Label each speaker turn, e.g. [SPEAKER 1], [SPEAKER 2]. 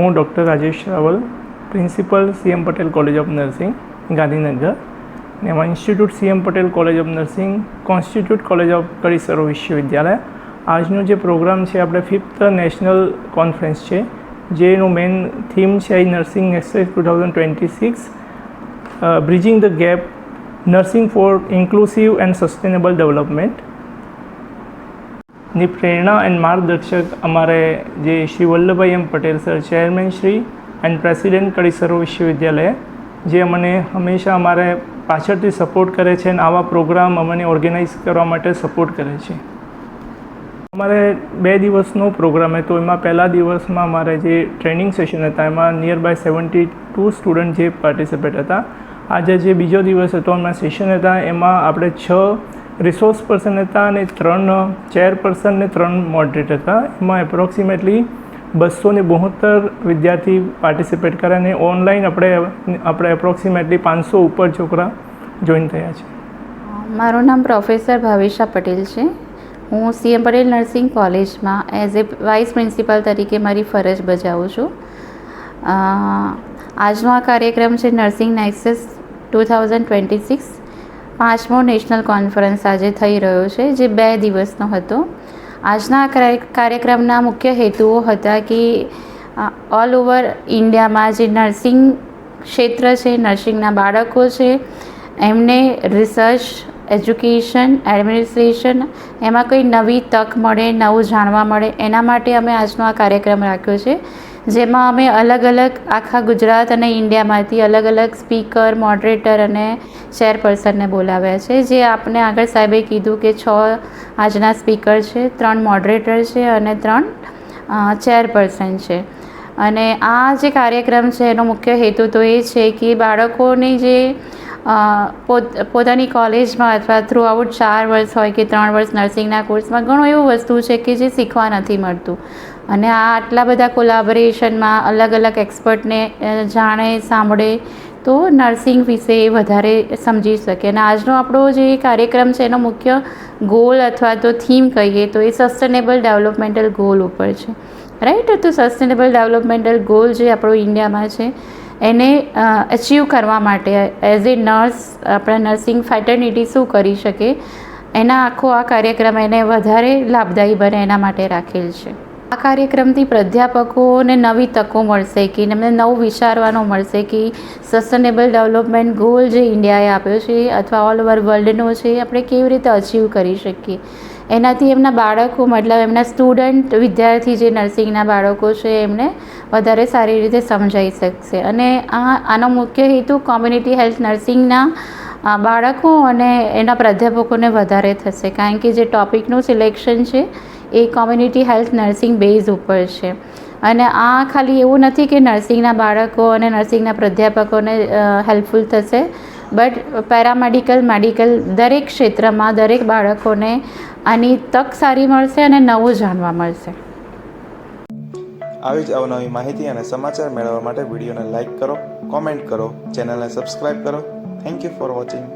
[SPEAKER 1] હું doctor Rajesh Raval, principal CM Patel college of nursing Gandhinagar ને એમાં institute CM Patel college of nursing, constitute college of Kadi Sarva Vishwavidyalaya. આજનો જે પ્રોગ્રામ છે આપણે 5th નેશનલ કોન્ફરન્સ છે, જેનું મેઇન થીમ છે nursing nexus 2026 bridging the gap nursing for inclusive and sustainable development ની પ્રેરણા એન્ડ માર્ગદર્શક અમારે જે Shri Vallabhbhai M Patel sir, chairman Shri and president Kadi Sarva Vishwavidyalaya, જે અમને હંમેશા અમારે પાછળથી સપોર્ટ કરે છે અને આવા પ્રોગ્રામ અમને ઓર્ગેનાઇઝ કરવા માટે સપોર્ટ કરે છે. અમારે 2 દિવસનો પ્રોગ્રામ હતો. એમાં પહેલા દિવસમાં અમારે જે ટ્રેનિંગ સેશન હતા એમાં નિયર બાય 72 સ્ટુડન્ટ જે પાર્ટિસિપેટ હતા. આજે જે બીજો દિવસ હતો એમાં સેશન હતા, એમાં આપણે 6 રિસોર્સ પર્સન હતા અને 3 ચેરપર્સન ને 3 મોડરેટર હતા. એમાં એપ્રોક્સિમેટલી 272 વિદ્યાર્થી પાર્ટિસિપેટ કર્યા અને ઓનલાઈન આપણે એપ્રોક્સિમેટલી 500 ઉપર છોકરા જોઈન થયા છે.
[SPEAKER 2] મારું નામ પ્રોફેસર ભાવિશા પટેલ છે. હું CM પટેલ નર્સિંગ કોલેજમાં એઝ એ વાઇસ પ્રિન્સિપાલ તરીકે મારી ફરજ બજાવું છું. આજનો આ કાર્યક્રમ છે નર્સિંગ નેક્સસ 2026, 5મો નેશનલ કોન્ફરન્સ આજે થઈ રહ્યો છે, જે 2 દિવસનો હતો. આજના કાર્યક્રમના મુખ્ય હેતુઓ હતા કે ઓલ ઓવર ઇન્ડિયામાં જે નર્સિંગ ક્ષેત્ર છે, નર્સિંગના બાળકો છે, એમને રિસર્ચ, એજ્યુકેશન, એડમિનિસ્ટ્રેશન એમાં કંઈ નવી તક મળે, નવું જાણવા મળે, એના માટે અમે આજનો આ કાર્યક્રમ રાખ્યો છે, જેમાં અમે અલગ અલગ આખા ગુજરાત અને ઇન્ડિયામાંથી અલગ અલગ સ્પીકર, મોડરેટર અને ચેરપર્સનને બોલાવ્યા છે. જે આપને આગળ સાહેબે કીધું કે 6 આજના સ્પીકર છે, 3 મોડરેટર છે અને 3 ચેરપર્સન છે. અને આ જે કાર્યક્રમ છે એનો મુખ્ય હેતુ તો એ છે કે બાળકોની જે પોતાની કોલેજમાં અથવા થ્રુ આઉટ 4 વર્ષ હોય કે 3 વર્ષ નર્સિંગના કોર્સમાં ઘણું એવું વસ્તુ છે કે જે શીખવા નથી મળતું, અને આ આટલા બધા કોલાબોરેશનમાં અલગ અલગ એક્સપર્ટને જાણે, સાંભળે તો નર્સિંગ વિશે વધારે સમજી શકે. અને આજનો આપણો જે કાર્યક્રમ છે એનો મુખ્ય ગોલ અથવા તો થીમ કહીએ તો એ સસ્ટેનેબલ ડેવલપમેન્ટલ ગોલ ઉપર છે, રાઈટ. તો સસ્ટેનેબલ ડેવલપમેન્ટલ ગોલ જે આપણો ઇન્ડિયામાં છે એને અચીવ કરવા માટે એઝ એ નર્સ આપણા નર્સિંગ ફેટર્નિટી શું કરી શકે, એના આખો આ કાર્યક્રમ એને વધારે લાભદાયી બને એના માટે રાખેલ છે. આ કાર્યક્રમથી પ્રાધ્યાપકોને નવી તકો મળશે કે એમને નવું વિચારવાનું મળશે કે સસ્ટેનેબલ ડેવલપમેન્ટ ગોલ જે ઇન્ડિયાએ આપ્યો છે અથવા ઓલ ઓવર વર્લ્ડનો છે, આપણે કેવી રીતે અચીવ કરી શકીએ. એનાથી એમના બાળકો, મતલબ એમના સ્ટુડન્ટ, વિદ્યાર્થી જે નર્સિંગના બાળકો છે એમને વધારે સારી રીતે સમજાઈ શકશે. અને આનો મુખ્ય હેતુ કોમ્યુનિટી હેલ્થ નર્સિંગના બાળકો અને એના પ્રાધ્યાપકોને વધારે થશે, કારણ કે જે ટૉપિકનું સિલેક્શન છે એ કોમ્યુનિટી હેલ્થ નર્સિંગ બેઝ ઉપર છે. અને આ ખાલી એવું નથી કે નર્સિંગના બાળકો અને નર્સિંગના પ્રાધ્યાપકોને હેલ્પફુલ થશે, બટ પેરામેડિકલ, મેડિકલ દરેક ક્ષેત્રમાં દરેક બાળકોને આની તક સારી મળશે અને નવું જાણવા મળશે.
[SPEAKER 3] આવી જ અવનવી માહિતી અને સમાચાર મેળવવા માટે વિડીયોને લાઇક કરો, કોમેન્ટ કરો, ચેનલને સબસ્ક્રાઈબ કરો. Thank you for watching.